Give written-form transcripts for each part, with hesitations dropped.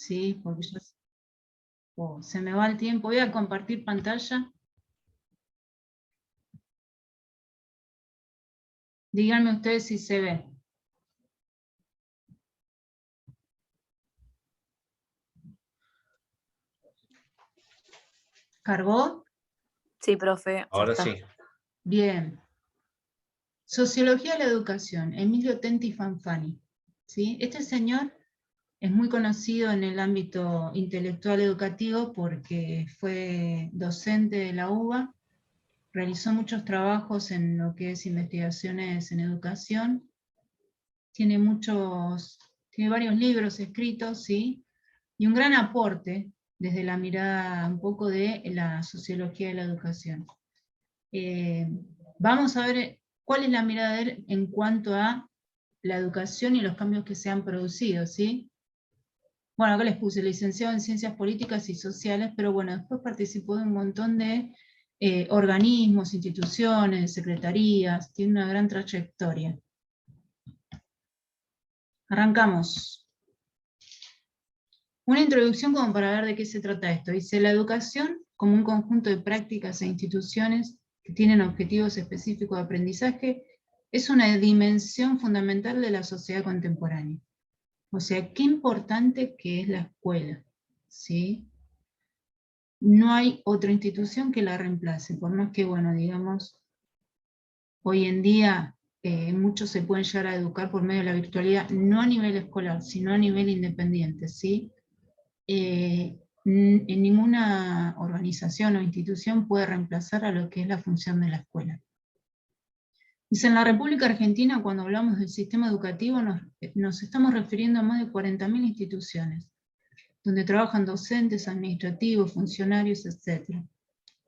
¿sí? Porque ya se me va el tiempo. Voy a compartir pantalla. Díganme ustedes si se ve. ¿Cargó? Sí, profe. Ya Ahora está. sí. Bien. Sociología de la educación, Emilio Tenti Fanfani. ¿Sí? Este señor es muy conocido en el ámbito intelectual educativo porque fue docente de la UBA, realizó muchos trabajos en lo que es investigaciones en educación, tiene varios libros escritos, ¿sí? Y un gran aporte desde la mirada un poco de la sociología de la educación. Vamos a ver cuál es la mirada de él en cuanto a la educación y los cambios que se han producido, ¿sí? Bueno, acá les puse licenciado en Ciencias Políticas y Sociales, pero bueno, después participó de un montón de organismos, instituciones, secretarías, tiene una gran trayectoria. Arrancamos. Una introducción como para ver de qué se trata esto. Dice, la educación como un conjunto de prácticas e instituciones que tienen objetivos específicos de aprendizaje es una dimensión fundamental de la sociedad contemporánea. O sea, qué importante que es la escuela, ¿sí? No hay otra institución que la reemplace, por más que, bueno, digamos, hoy en día muchos se pueden llegar a educar por medio de la virtualidad, no a nivel escolar, sino a nivel independiente, ¿sí? En ninguna organización o institución puede reemplazar a lo que es la función de la escuela. Dice, en la República Argentina, cuando hablamos del sistema educativo, nos estamos refiriendo a más de 40.000 instituciones, donde trabajan docentes, administrativos, funcionarios, etc.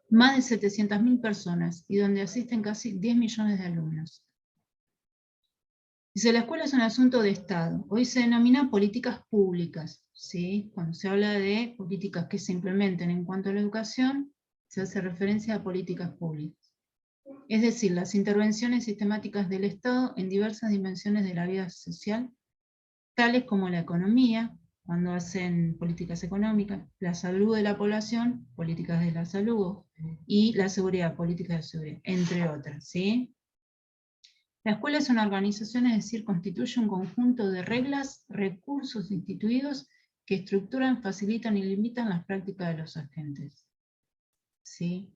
Más de 700.000 personas, y donde asisten casi 10 millones de alumnos. Dice, la escuela es un asunto de Estado. Hoy se denomina políticas públicas, ¿sí? Cuando se habla de políticas que se implementen en cuanto a la educación, se hace referencia a políticas públicas. Es decir, las intervenciones sistemáticas del Estado en diversas dimensiones de la vida social, tales como la economía, cuando hacen políticas económicas, la salud de la población, políticas de la salud, y la seguridad, políticas de seguridad, entre otras, ¿sí? La escuela es una organización, es decir, constituye un conjunto de reglas, recursos instituidos que estructuran, facilitan y limitan las prácticas de los agentes. ¿Sí?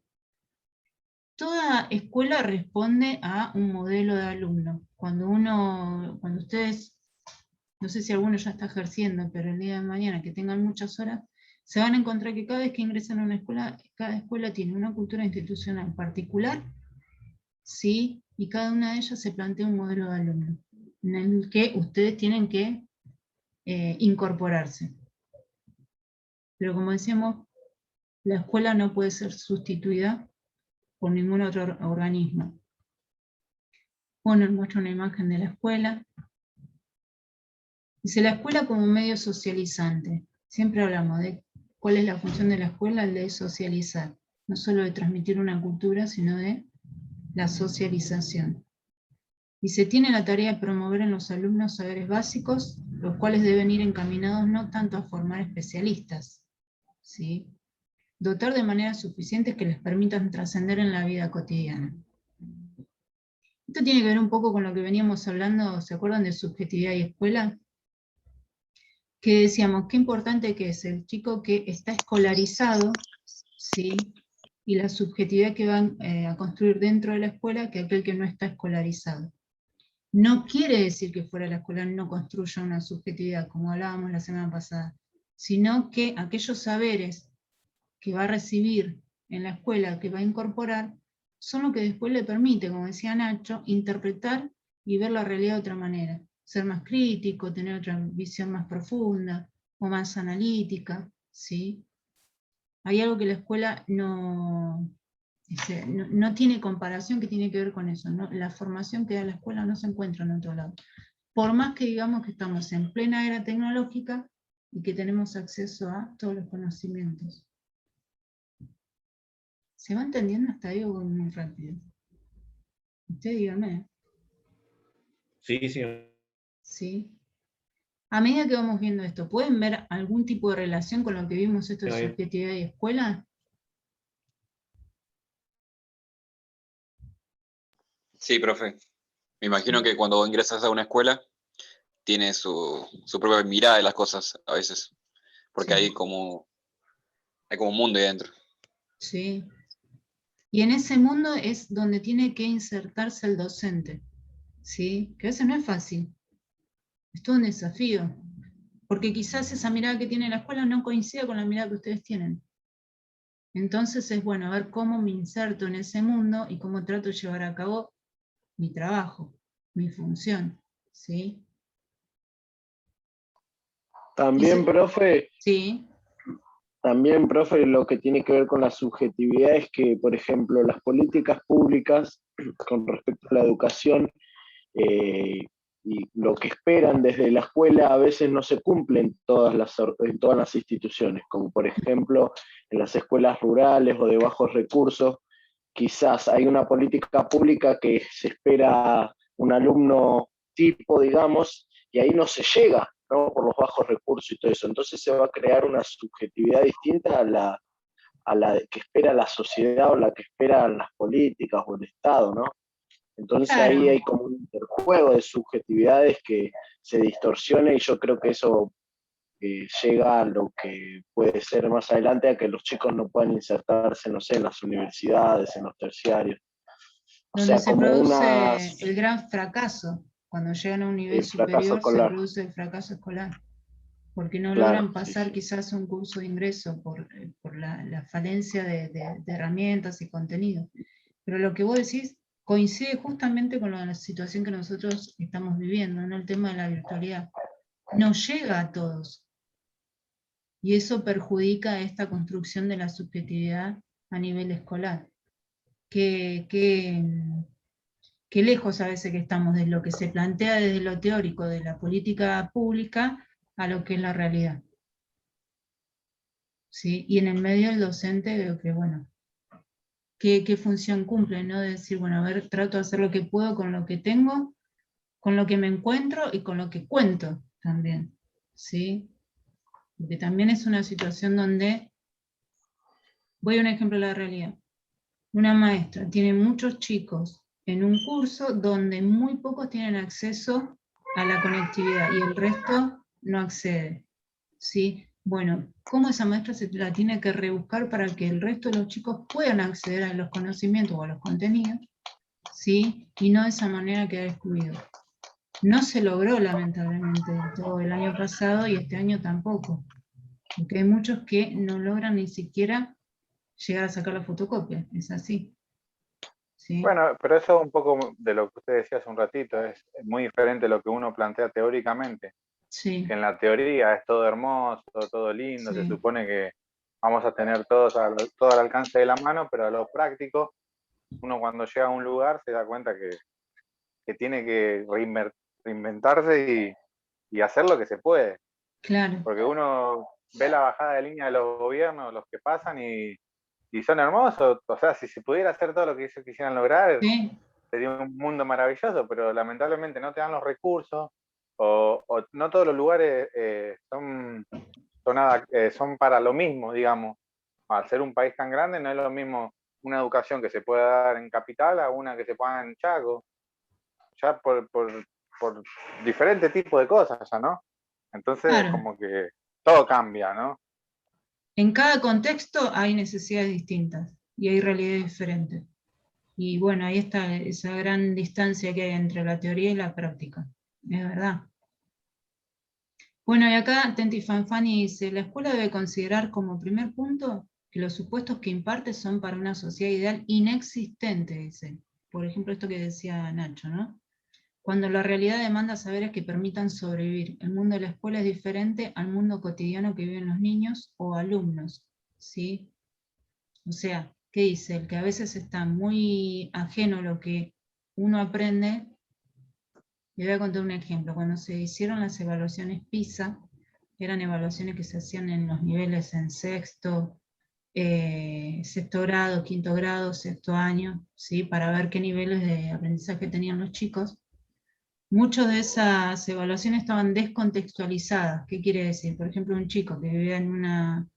Toda escuela responde a un modelo de alumno. Cuando ustedes, no sé si alguno ya está ejerciendo, pero el día de mañana que tengan muchas horas, se van a encontrar que cada vez que ingresan a una escuela, cada escuela tiene una cultura institucional particular, ¿sí? Y cada una de ellas se plantea un modelo de alumno, en el que ustedes tienen que incorporarse. Pero como decíamos, la escuela no puede ser sustituida por ningún otro organismo. Bueno, muestra una imagen de la escuela. Dice, la escuela como medio socializante. Siempre hablamos de cuál es la función de la escuela, el de socializar. No solo de transmitir una cultura, sino de la socialización. Y se tiene la tarea de promover en los alumnos saberes básicos, los cuales deben ir encaminados no tanto a formar especialistas, ¿sí? Dotar de maneras suficientes que les permitan trascender en la vida cotidiana. Esto tiene que ver un poco con lo que veníamos hablando, ¿se acuerdan de subjetividad y escuela? Que decíamos, qué importante que es el chico que está escolarizado, ¿sí? Y la subjetividad que van a construir dentro de la escuela que aquel que no está escolarizado. No quiere decir que fuera de la escuela no construya una subjetividad, como hablábamos la semana pasada, sino que aquellos saberes que va a recibir en la escuela, que va a incorporar, son lo que después le permite, como decía Nacho, interpretar y ver la realidad de otra manera. Ser más crítico, tener otra visión más profunda, o más analítica, ¿sí? Hay algo que la escuela no tiene comparación que tiene que ver con eso, ¿no? La formación que da la escuela no se encuentra en otro lado. Por más que digamos que estamos en plena era tecnológica y que tenemos acceso a todos los conocimientos. ¿Se va entendiendo hasta ahí o voy muy rápido? Usted dígame. Sí, sí. ¿Sí? A medida que vamos viendo esto, ¿pueden ver algún tipo de relación con lo que vimos esto de Ahí. subjetividad y escuela? Sí, profe. Me imagino que cuando ingresas a una escuela tiene su propia mirada de las cosas a veces, porque Sí. hay como un mundo ahí adentro. Sí. Y en ese mundo es donde tiene que insertarse el docente, ¿sí? Que a veces no es fácil, es todo un desafío, porque quizás esa mirada que tiene la escuela no coincida con la mirada que ustedes tienen. Entonces es bueno ver cómo me inserto en ese mundo y cómo trato de llevar a cabo mi trabajo, mi función, ¿sí? También, profe, Sí, También, profe, lo que tiene que ver con la subjetividad es que, por ejemplo, las políticas públicas con respecto a la educación eh, y lo que esperan desde la escuela a veces no se cumplen en todas las instituciones, como por ejemplo en las escuelas rurales o de bajos recursos, quizás hay una política pública que se espera un alumno tipo, digamos, y ahí no se llega, ¿no? Por los bajos recursos y todo eso. Entonces se va a crear una subjetividad distinta a la que espera la sociedad o la que esperan las políticas o el Estado, ¿no? Entonces ahí claro. hay como un interjuego de subjetividades que se distorsiona y yo creo que eso llega a lo que puede ser más adelante, a que los chicos no puedan insertarse, no sé, en las universidades, en los terciarios. O Donde sea, se como produce el gran fracaso, cuando llegan a un nivel fracaso superior se escolar. produce el fracaso escolar, porque no Claro, logran sí, pasar sí. quizás un curso de ingreso por la falencia de herramientas y contenido. Pero lo que vos decís coincide justamente con la situación que nosotros estamos viviendo, ¿no? El tema de la virtualidad. No llega a todos, y eso perjudica esta construcción de la subjetividad a nivel escolar. Qué lejos a veces que estamos de lo que se plantea desde lo teórico de la política pública a lo que es la realidad. ¿Sí? Y en el medio el docente veo que, bueno, qué función cumple, ¿no? De decir, bueno, a ver, trato de hacer lo que puedo con lo que tengo, con lo que me encuentro y con lo que cuento también, ¿sí? Porque también es una situación donde, voy a un ejemplo de la realidad, una maestra tiene muchos chicos en un curso donde muy pocos tienen acceso a la conectividad y el resto no accede, ¿sí? Bueno, ¿cómo esa maestra se la tiene que rebuscar para que el resto de los chicos puedan acceder a los conocimientos o a los contenidos, ¿sí? Y no de esa manera quedar excluido. No se logró lamentablemente todo el año pasado y este año tampoco, porque hay muchos que no logran ni siquiera llegar a sacar la fotocopia, es así. ¿Sí? Bueno, pero eso es un poco de lo que usted decía hace un ratito, es muy diferente a lo que uno plantea teóricamente, Sí, que en la teoría es todo hermoso, todo lindo, se sí, supone que vamos a tener todo al alcance de la mano, pero a lo práctico, uno cuando llega a un lugar se da cuenta que tiene que reinventarse y hacer lo que se puede, claro. porque uno ve la bajada de línea de los gobiernos, los que pasan y son hermosos, o sea, si se pudiera hacer todo lo que ellos quisieran lograr, Sí, sería un mundo maravilloso, pero lamentablemente no te dan los recursos o no todos los lugares son para lo mismo, digamos. Al ser un país tan grande no es lo mismo una educación que se pueda dar en Capital a una que se pueda dar en Chaco, ya por diferentes tipos de cosas, ya, ¿no? Entonces claro. como que todo cambia, ¿no? En cada contexto hay necesidades distintas y hay realidades diferentes. Y bueno, ahí está esa gran distancia que hay entre la teoría y la práctica. Es verdad. Bueno, y acá Tenti Fanfani dice, la escuela debe considerar como primer punto que los supuestos que imparte son para una sociedad ideal inexistente, dice. Por ejemplo, esto que decía Nacho, ¿no? Cuando la realidad demanda saberes que permitan sobrevivir. El mundo de la escuela es diferente al mundo cotidiano que viven los niños o alumnos, ¿sí? O sea, ¿qué dice? El que a veces está muy ajeno a lo que uno aprende. Le voy a contar un ejemplo. Cuando se hicieron las evaluaciones PISA, eran evaluaciones que se hacían en los niveles en sexto grado, quinto grado, sexto año, ¿sí? Para ver qué niveles de aprendizaje tenían los chicos. muchas de esas evaluaciones estaban descontextualizadas. ¿Qué quiere decir? Por ejemplo, un chico que vivía en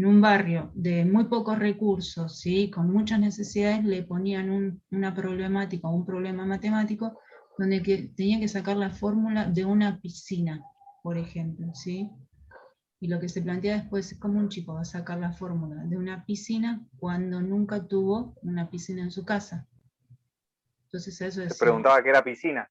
un barrio de muy pocos recursos, ¿sí? Con muchas necesidades, le ponían una problemática, un problema matemático, donde tenía que sacar la fórmula de una piscina, por ejemplo, ¿sí? Y lo que se plantea después es cómo un chico va a sacar la fórmula de una piscina cuando nunca tuvo una piscina en su casa. Entonces eso Se decía, preguntaba qué era piscina.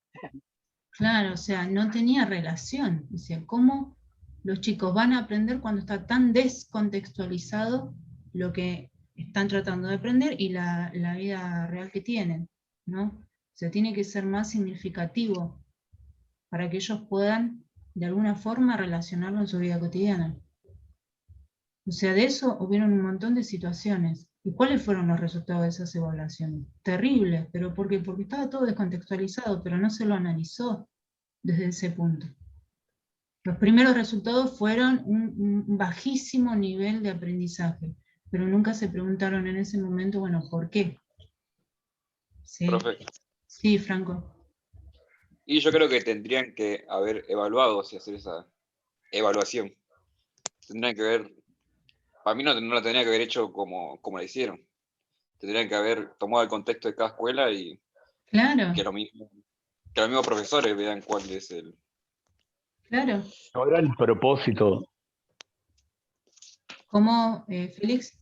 claro, o sea, no tenía relación. Decía, ¿cómo los chicos van a aprender cuando está tan descontextualizado lo que están tratando de aprender y la vida real que tienen, ¿no? O sea, tiene que ser más significativo para que ellos puedan, de alguna forma, relacionarlo en su vida cotidiana. O sea, de eso hubieron un montón de situaciones. ¿Y cuáles fueron los resultados de esas evaluaciones? Terribles, ¿pero por qué? Porque estaba todo descontextualizado, pero no se lo analizó desde ese punto. Los primeros resultados fueron un bajísimo nivel de aprendizaje, pero nunca se preguntaron en ese momento, bueno, ¿por qué? Sí, Profe. sí, Franco. Y yo creo que tendrían que haber evaluado si hacer esa evaluación. Tendrían que haber, para mí no la tendrían que haber hecho como la hicieron. Tendrían que haber tomado el contexto de cada escuela y Claro, que los mismos profesores vean cuál es el... claro. No era el propósito. ¿Cómo, Félix?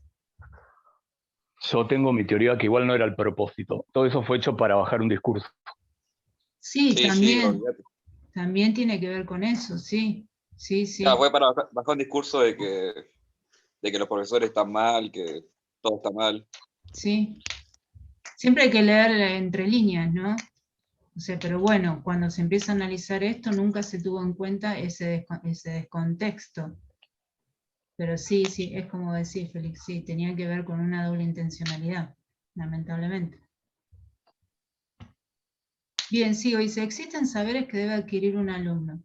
Yo tengo mi teoría que igual no era el propósito. Todo eso fue hecho para bajar un discurso. Sí, Sí, también, olvídate. también tiene que ver con eso, sí, sí, Claro, sí, fue para bajar un discurso de que los profesores están mal, que todo está mal. sí. Siempre hay que leer entre líneas, ¿no? O sea, pero bueno, cuando se empieza a analizar esto, nunca se tuvo en cuenta ese descontexto. Pero sí, sí, es como decís, Félix, sí, tenía que ver con una doble intencionalidad, lamentablemente. Bien, sigo, dice, existen saberes que debe adquirir un alumno,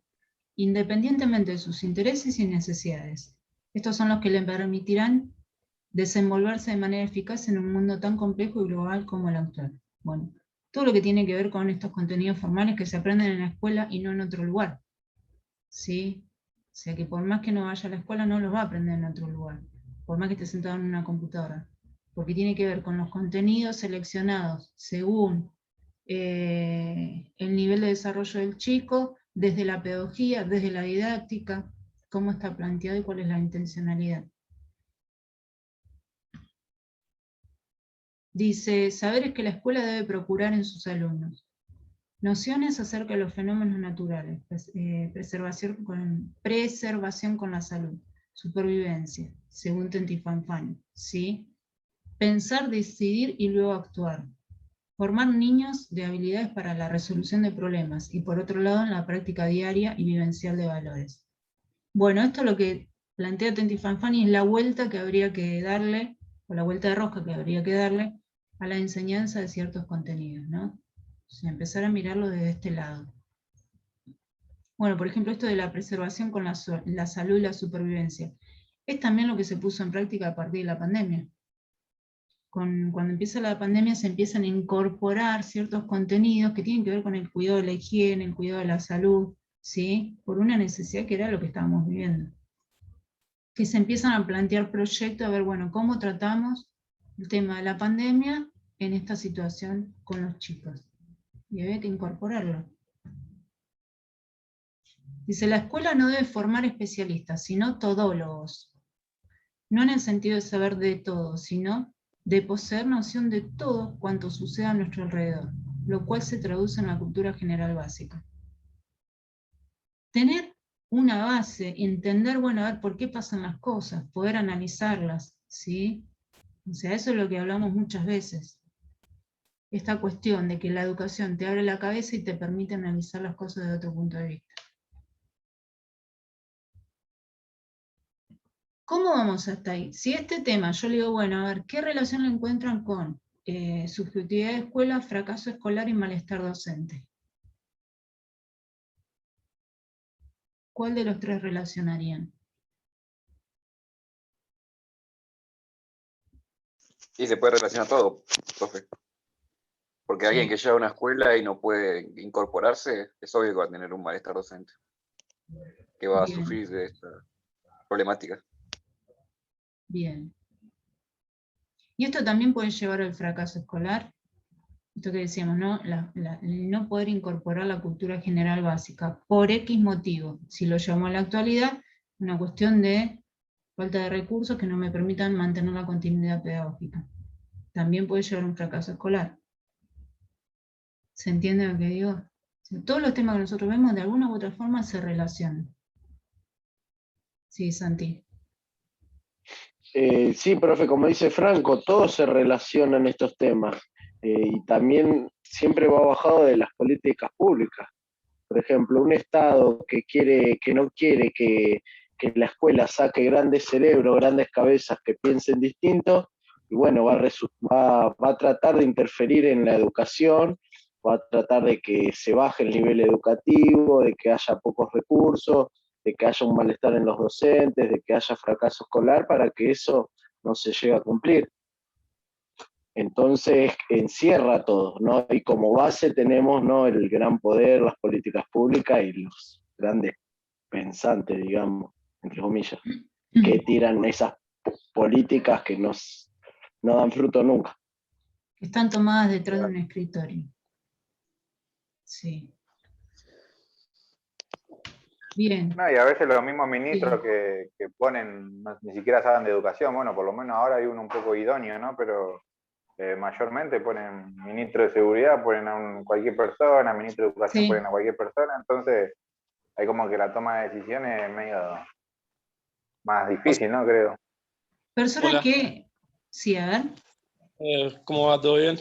independientemente de sus intereses y necesidades. Estos son los que le permitirán desenvolverse de manera eficaz en un mundo tan complejo y global como el actual. Bueno, todo lo que tiene que ver con estos contenidos formales que se aprenden en la escuela y no en otro lugar. ¿Sí? O sea que por más que no vaya a la escuela, no los va a aprender en otro lugar, por más que esté sentado en una computadora, porque tiene que ver con los contenidos seleccionados según el nivel de desarrollo del chico, desde la pedagogía, desde la didáctica, cómo está planteado y cuál es la intencionalidad. Dice, saberes que la escuela debe procurar en sus alumnos. Nociones acerca de los fenómenos naturales, preservación con la salud, supervivencia, según Tentifanfani, ¿sí? Pensar, decidir y luego actuar. Formar niños de habilidades para la resolución de problemas y por otro lado en la práctica diaria y vivencial de valores. Bueno, esto lo que plantea Tentifanfani es la vuelta que habría que darle, o la vuelta de rosca que habría que darle a la enseñanza de ciertos contenidos, ¿no? O sea, empezar a mirarlo desde este lado. Bueno, por ejemplo, esto de la preservación con la salud y la supervivencia. Es también lo que se puso en práctica a partir de la pandemia. Cuando empieza la pandemia se empiezan a incorporar ciertos contenidos que tienen que ver con el cuidado de la higiene, el cuidado de la salud, ¿sí? Por una necesidad que era lo que estábamos viviendo. Que se empiezan a plantear proyectos, a ver, bueno, cómo tratamos el tema de la pandemia en esta situación con los chicos. Y había que incorporarlo. Dice, la escuela no debe formar especialistas, sino todólogos. No en el sentido de saber de todo, sino de poseer noción de todo cuanto suceda a nuestro alrededor, lo cual se traduce en la cultura general básica. Tener una base, entender, bueno, a ver por qué pasan las cosas, poder analizarlas, ¿sí? O sea, eso es lo que hablamos muchas veces. Esta cuestión de que la educación te abre la cabeza y te permite analizar las cosas desde otro punto de vista. ¿Cómo vamos hasta ahí? Si este tema, yo le digo, bueno, a ver, ¿qué relación lo encuentran con subjetividad de escuela, fracaso escolar y malestar docente? ¿Cuál de los tres relacionarían? Y se puede relacionar todo, profe. Porque alguien que llega a una escuela y no puede incorporarse, es obvio que va a tener un malestar docente, que va a Bien. sufrir de esta problemática. Bien. Y esto también puede llevar al fracaso escolar. Esto que decíamos, ¿no? El no poder incorporar la cultura general básica por X motivo. Si lo llamo a la actualidad, una cuestión de falta de recursos que no me permitan mantener la continuidad pedagógica. También puede llevar a un fracaso escolar. ¿Se entiende lo que digo? O sea, todos los temas que nosotros vemos de alguna u otra forma se relacionan. Sí, Santi. Sí, profe, como dice Franco, todos se relacionan estos temas y también siempre va bajado de las políticas públicas. Por ejemplo, un Estado que no quiere que la escuela saque grandes cerebros, grandes cabezas que piensen distinto, y bueno, va a tratar de interferir en la educación, va a tratar de que se baje el nivel educativo, de que haya pocos recursos, de que haya un malestar en los docentes, de que haya fracaso escolar para que eso no se llegue a cumplir. Entonces encierra todo, ¿no? Y como base tenemos, ¿no?, el gran poder, las políticas públicas y los grandes pensantes, digamos, entre comillas, que tiran esas políticas que no dan fruto nunca. Están tomadas detrás de un escritorio. Sí. Bien. No, y a veces los mismos ministros Sí. que ponen, ni siquiera saben de educación, bueno, por lo menos ahora hay uno un poco idóneo, ¿no? Pero mayormente ponen ministro de seguridad, ponen a cualquier persona, ministro de educación Sí. ponen a cualquier persona, entonces hay como que la toma de decisiones es medio más difícil, ¿no? Creo. Personas Hola. que... Sí, a ver. ¿Cómo va? ¿Todo bien?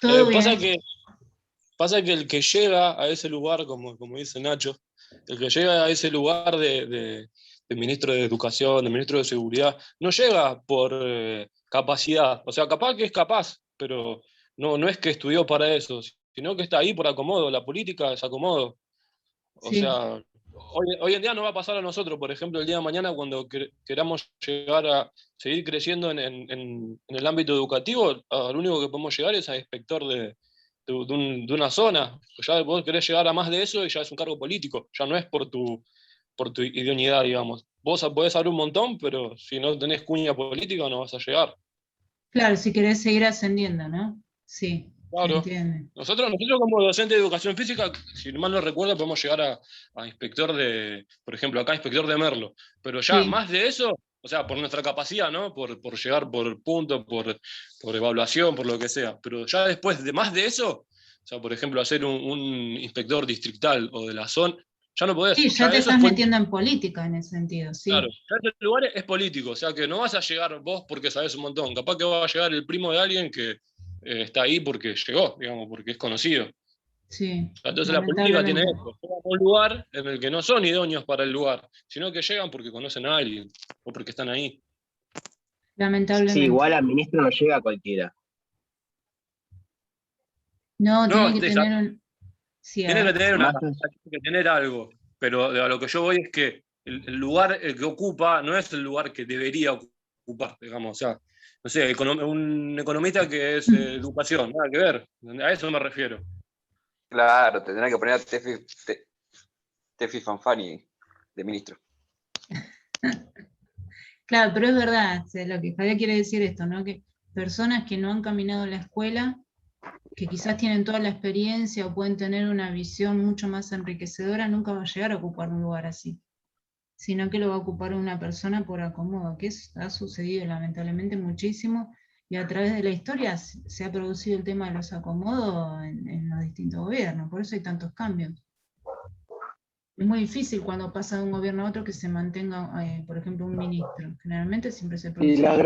Todo Pasa bien. que el que llega a ese lugar, como dice Nacho, el que llega a ese lugar de ministro de Educación, de ministro de Seguridad, no llega por capacidad. O sea, capaz que es capaz, pero no es que estudió para eso, sino que está ahí por acomodo. La política es acomodo. O Sí. sea, hoy en día no va a pasar a nosotros, por ejemplo, el día de mañana cuando queramos llegar a seguir creciendo en el ámbito educativo, lo único que podemos llegar es a inspector de una zona. Ya vos querés llegar a más de eso y ya es un cargo político, ya no es por tu idoneidad, digamos. Vos podés saber un montón, pero si no tenés cuña política no vas a llegar. Claro, si querés seguir ascendiendo, ¿no? Sí, se Claro. entiende. Nosotros como docente de educación física, si mal no recuerdo, podemos llegar a inspector de, por ejemplo, acá inspector de Merlo. Pero ya Sí. más de eso, o sea, por nuestra capacidad, ¿no? Por llegar por punto, por evaluación, por lo que sea. Pero ya después de más de eso, o sea, por ejemplo, hacer un inspector distrital o de la zona, ya no podés. Sí, ya te eso estás es metiendo en política en ese sentido, sí. Claro, ya ese lugar es político, o sea que no vas a llegar vos porque sabés un montón, capaz que va a llegar el primo de alguien que está ahí porque llegó, digamos, porque es conocido. Sí, Entonces la política tiene lamentablemente. eso, llegan a un lugar en el que no son idóneos para el lugar, sino que llegan porque conocen a alguien o porque están ahí. Lamentablemente. Sí, igual al ministro no llega cualquiera. No, No, tiene que tener un... Sí, a tiene que ver. tener Más, tiene que tener algo, pero a lo que yo voy es que el lugar que ocupa no es el lugar que debería ocupar, digamos, o sea, no sé, un economista que es educación, nada que ver, a eso me refiero. Claro, tendrán que poner a Tefi Fanfani de ministro. Claro, pero es verdad, o sea, lo que Javier quiere decir esto, ¿no? Que personas que no han caminado la escuela, que quizás tienen toda la experiencia o pueden tener una visión mucho más enriquecedora, nunca va a llegar a ocupar un lugar así, sino que lo va a ocupar una persona por acomodo, que ha sucedido lamentablemente muchísimo, y a través de la historia se ha producido el tema de los acomodos en los distintos gobiernos, por eso hay tantos cambios. Es muy difícil cuando pasa de un gobierno a otro que se mantenga, por ejemplo, un ministro. Generalmente siempre se produce. Y las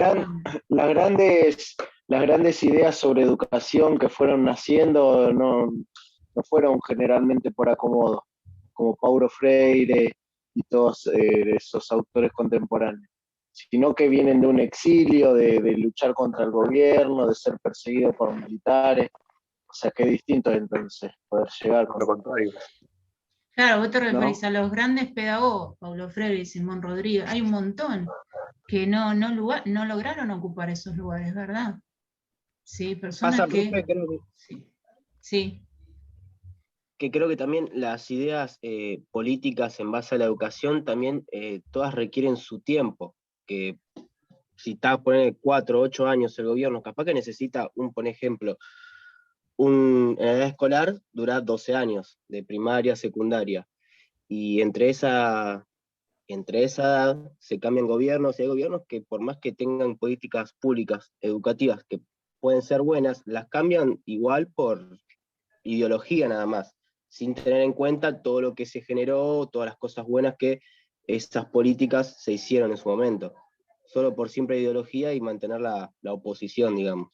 grandes ideas sobre educación que fueron naciendo no fueron generalmente por acomodo, como Paulo Freire y todos esos autores contemporáneos, sino que vienen de un exilio, de luchar contra el gobierno, de ser perseguido por militares. O sea, qué distinto es entonces poder llegar con Lo contrario. Claro, vos te referís ¿no? a los grandes pedagogos, Paulo Freire y Simón Rodríguez, hay un montón que no lograron ocupar esos lugares, ¿verdad? Sí, personas pasa, que... profe, creo que Sí. Sí, Que creo que también las ideas políticas en base a la educación también todas requieren su tiempo, que si está poniendo 4 o 8 años el gobierno, capaz que necesita, por ejemplo, en la edad escolar dura 12 años, de primaria, secundaria, y entre esa edad se cambian gobiernos, y hay gobiernos que por más que tengan políticas públicas educativas que pueden ser buenas, las cambian igual por ideología nada más, sin tener en cuenta todo lo que se generó, todas las cosas buenas que esas políticas se hicieron en su momento, solo por simple ideología y mantener la oposición, digamos.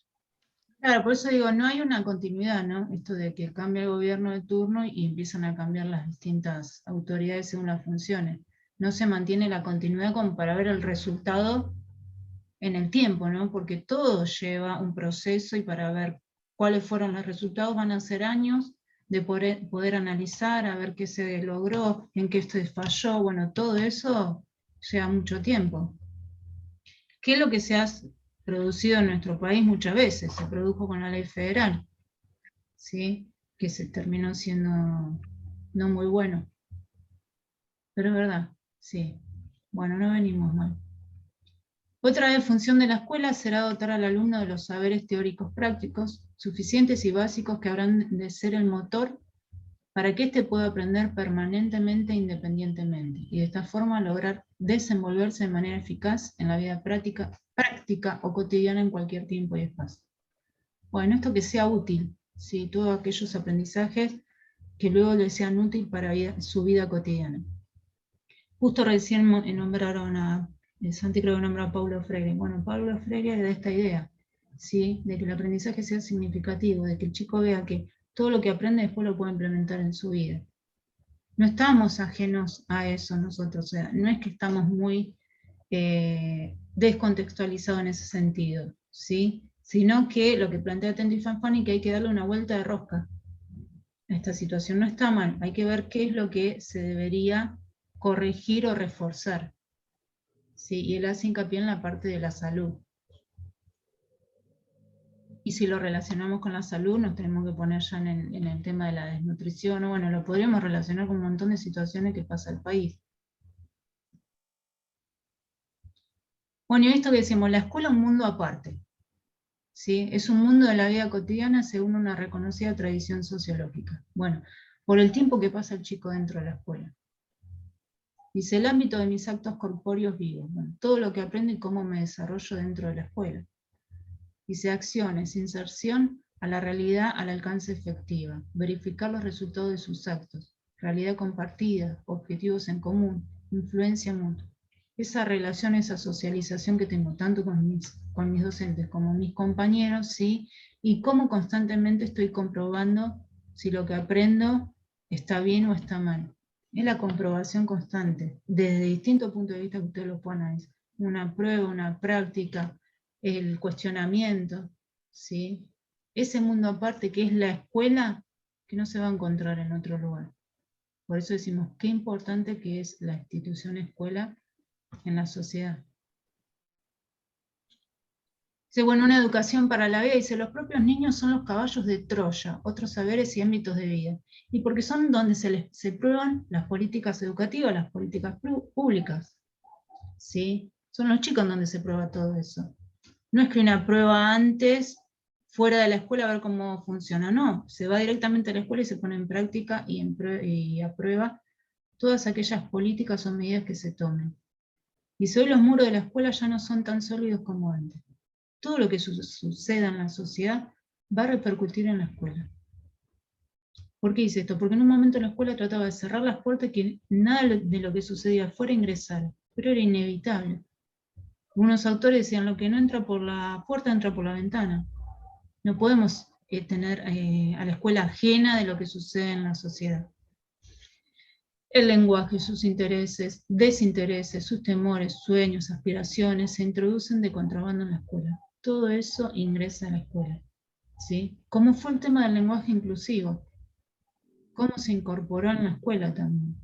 claro, por eso digo, no hay una continuidad, ¿no? Esto de que cambia el gobierno de turno y empiezan a cambiar las distintas autoridades según las funciones. No se mantiene la continuidad como para ver el resultado en el tiempo, ¿no? Porque todo lleva un proceso y para ver cuáles fueron los resultados van a ser años de poder analizar, a ver qué se logró, en qué se falló, bueno, todo eso lleva mucho tiempo. ¿Qué es lo que se ha producido en nuestro país muchas veces? Se produjo con la ley federal, ¿sí? Que se terminó siendo no muy bueno. Pero es verdad, sí. Bueno, no venimos mal. Otra función de la escuela será dotar al alumno de los saberes teóricos prácticos suficientes y básicos que habrán de ser el motor para que éste pueda aprender permanentemente e independientemente, y de esta forma lograr desenvolverse de manera eficaz en la vida práctica o cotidiana en cualquier tiempo y espacio. Bueno, esto que sea útil, ¿sí? Todos aquellos aprendizajes que luego les sean útiles para su vida cotidiana. Justo recién nombraron Santi creo que nombró a Paulo Freire. Bueno, Paulo Freire le da esta idea, ¿sí? De que el aprendizaje sea significativo, de que el chico vea que todo lo que aprende después lo puede implementar en su vida. No estamos ajenos a eso nosotros, o sea, no es que estamos muy descontextualizados en ese sentido, ¿sí? Sino que lo que plantea Tendi Fanfani, que hay que darle una vuelta de rosca. Esta situación no está mal, hay que ver qué es lo que se debería corregir o reforzar. ¿Sí? Y él hace hincapié en la parte de la salud. Y si lo relacionamos con la salud, nos tenemos que poner ya en el tema de la desnutrición, o bueno, lo podríamos relacionar con un montón de situaciones que pasa el país. Bueno, y esto que decimos, la escuela es un mundo aparte, ¿sí? Es un mundo de la vida cotidiana según una reconocida tradición sociológica. Bueno, por el tiempo que pasa el chico dentro de la escuela. Dice, el ámbito de mis actos corpóreos vivos, bueno, todo lo que aprendo y cómo me desarrollo dentro de la escuela. Dice, acciones, inserción a la realidad al alcance efectiva, verificar los resultados de sus actos, realidad compartida, objetivos en común, influencia mutua. Esa relación, esa socialización que tengo tanto con mis docentes como mis compañeros, ¿sí? Y cómo constantemente estoy comprobando si lo que aprendo está bien o está mal. Es la comprobación constante, desde distintos puntos de vista que ustedes lo puedan analizar. Una prueba, una práctica, el cuestionamiento, ¿sí? Ese mundo aparte que es la escuela, que no se va a encontrar en otro lugar. Por eso decimos qué importante que es la institución escuela en la sociedad. Dice, bueno, una educación para la vida, dice, los propios niños son los caballos de Troya, otros saberes y ámbitos de vida, y porque son donde se prueban las políticas educativas, las políticas públicas, ¿sí? Son los chicos donde se prueba todo eso. No es que una prueba antes, fuera de la escuela, a ver cómo funciona, no, se va directamente a la escuela y se pone en práctica y aprueba todas aquellas políticas o medidas que se tomen. Y hoy los muros de la escuela ya no son tan sólidos como antes. Todo lo que suceda en la sociedad va a repercutir en la escuela. ¿Por qué dice esto? Porque en un momento la escuela trataba de cerrar las puertas y que nada de lo que sucedía afuera ingresara, pero era inevitable. Algunos autores decían, lo que no entra por la puerta entra por la ventana. No podemos tener a la escuela ajena de lo que sucede en la sociedad. El lenguaje, sus intereses, desintereses, sus temores, sueños, aspiraciones, se introducen de contrabando en la escuela. Todo eso ingresa a la escuela, ¿sí? Como fue el tema del lenguaje inclusivo, cómo se incorporó en la escuela también.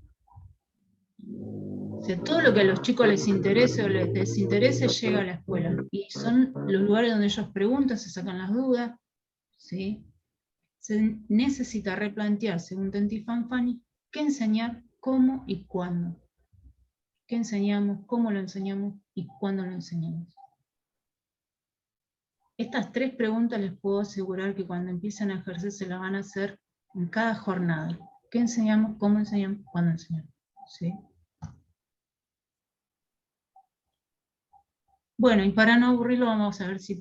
O sea, todo lo que a los chicos les interese o les desinterese llega a la escuela. Y son los lugares donde ellos preguntan, se sacan las dudas, ¿sí? se necesita replantear, según Tenti Fanfani, qué enseñar, cómo y cuándo. ¿Qué enseñamos, cómo lo enseñamos y cuándo lo enseñamos? Estas 3 preguntas les puedo asegurar que cuando empiecen a ejercer se las van a hacer en cada jornada. ¿Qué enseñamos, cómo enseñamos, cuándo enseñamos? ¿Sí? Bueno, y para no aburrirlo, vamos a ver si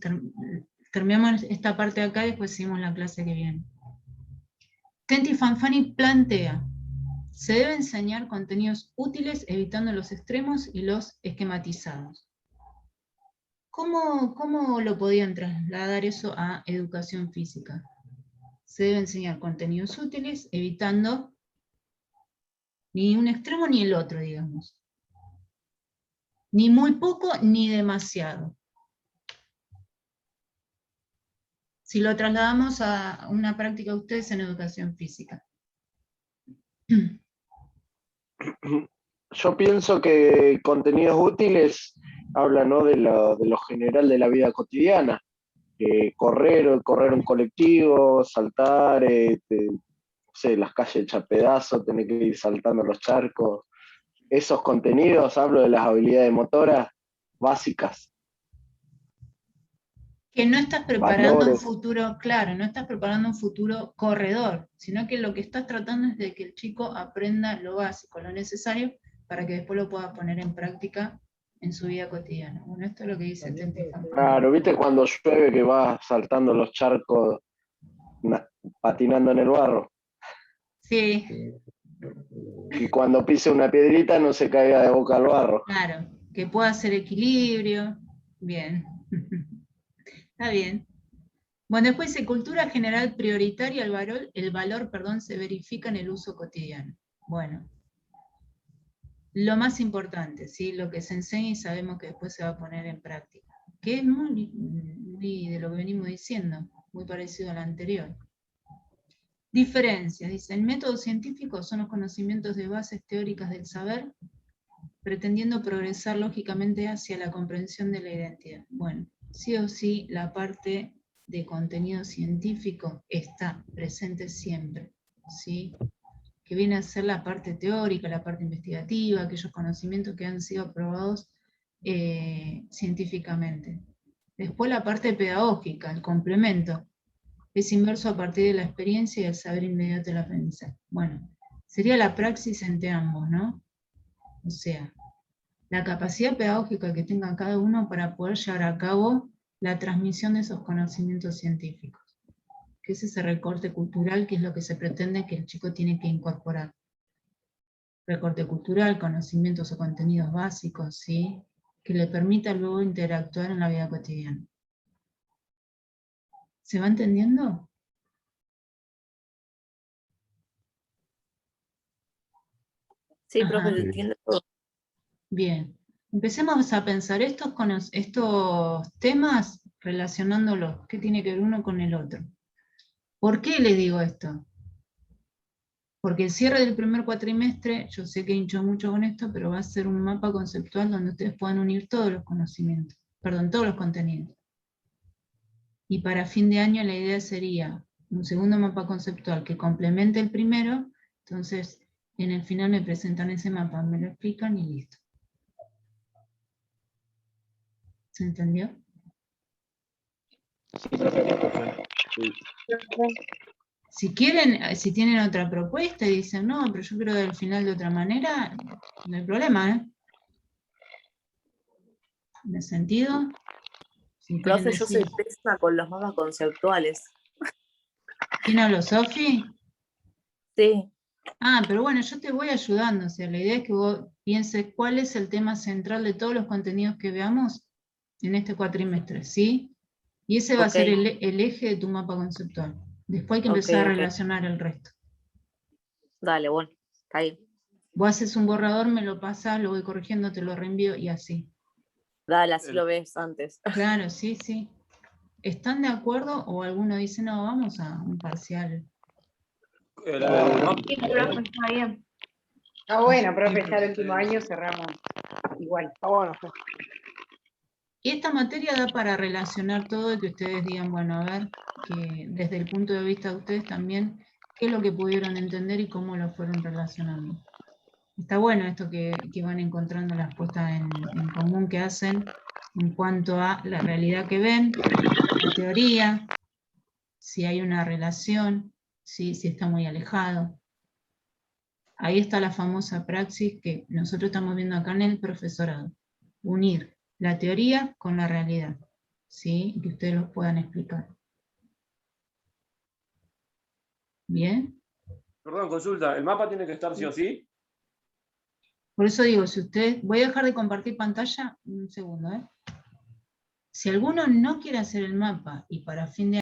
terminamos esta parte de acá y después seguimos la clase que viene. Tenti Fanfani plantea: se debe enseñar contenidos útiles evitando los extremos y los esquematizados. ¿Cómo lo podían trasladar eso a educación física? Se debe enseñar contenidos útiles evitando ni un extremo ni el otro, digamos. Ni muy poco ni demasiado. Si lo trasladamos a una práctica de ustedes en educación física. Yo pienso que contenidos útiles habla, ¿no?, de lo general de la vida cotidiana. Correr un colectivo, saltar, no sé, las calles hechas pedazos, tener que ir saltando los charcos. Esos contenidos, hablo de las habilidades motoras básicas. Que no estás preparando Valores. un futuro, claro, no estás preparando un futuro corredor, sino que lo que estás tratando es de que el chico aprenda lo básico, lo necesario, para que después lo pueda poner en práctica en su vida cotidiana. Bueno, esto es lo que dice Tenti Fanfani. Claro, ¿viste cuando llueve que vas saltando los charcos, patinando en el barro? Sí, Y cuando pise una piedrita no se caiga de boca al barro. claro, que pueda hacer equilibrio. Bien. Está bien. Bueno, después dice, cultura general prioritaria, el valor, se verifica en el uso cotidiano. Bueno, lo más importante, ¿sí? Lo que se enseña y sabemos que después se va a poner en práctica, que es muy de lo que venimos diciendo, muy parecido al anterior. Diferencias, dice, el método científico son los conocimientos de bases teóricas del saber, pretendiendo progresar lógicamente hacia la comprensión de la identidad. Bueno, sí o sí, la parte de contenido científico está presente siempre, ¿sí? Que viene a ser la parte teórica, la parte investigativa, aquellos conocimientos que han sido aprobados científicamente. Después la parte pedagógica, el complemento, es inverso a partir de la experiencia y el saber inmediato del aprendizaje. Bueno, sería la praxis entre ambos, ¿no? O sea, la capacidad pedagógica que tenga cada uno para poder llevar a cabo la transmisión de esos conocimientos científicos. Que es ese recorte cultural que es lo que se pretende que el chico tiene que incorporar. Recorte cultural, conocimientos o contenidos básicos, ¿sí? Que le permita luego interactuar en la vida cotidiana. ¿Se va entendiendo? Sí, Ajá. profe, lo entiendo todo. Bien. Empecemos a pensar estos temas relacionándolos. ¿Qué tiene que ver uno con el otro? ¿Por qué les digo esto? Porque el cierre del primer cuatrimestre, yo sé que hincho mucho con esto, pero va a ser un mapa conceptual donde ustedes puedan unir todos los conocimientos, perdón, todos los contenidos. Y para fin de año la idea sería un segundo mapa conceptual que complemente el primero, entonces en el final me presentan ese mapa, me lo explican y listo. ¿Se entendió? Sí. Si quieren, si tienen otra propuesta y dicen, no, pero yo quiero del final de otra manera, no hay problema, ¿eh? ¿En ese sentido? Si quieren Profe, yo soy decir, pésima con los mapas conceptuales. ¿quién habló, Sofi? Sí, Ah, pero bueno, yo te voy ayudando, o sea, la idea es que vos pienses cuál es el tema central de todos los contenidos que veamos en este cuatrimestre, ¿sí? Y ese va a ser ok, el eje de tu mapa conceptual. Después hay que ok, empezar a ok. relacionar el resto. Dale, bueno, está bien. Vos haces un borrador, me lo pasás, lo voy corrigiendo, te lo reenvío y así. Dale, así lo ves antes. Claro, sí, sí. ¿Están de acuerdo o alguno dice, no, vamos a un parcial? Sí, profe, está bien. Ah, bueno, profe, ya el último año cerramos igual. Ah, bueno, sí. Y esta materia da para relacionar todo y que ustedes digan, bueno, a ver, que desde el punto de vista de ustedes también, qué es lo que pudieron entender y cómo lo fueron relacionando. Está bueno esto que van encontrando las puestas en común que hacen en cuanto a la realidad que ven, la teoría, si hay una relación, si está muy alejado. Ahí está la famosa praxis que nosotros estamos viendo acá en el profesorado. Unir la teoría con la realidad, ¿sí? Y que ustedes los puedan explicar. ¿Bien? Perdón, consulta, ¿el mapa tiene que estar sí o sí? Por eso digo, si ustedes... Voy a dejar de compartir pantalla un segundo, ¿eh? Si alguno no quiere hacer el mapa y para fin de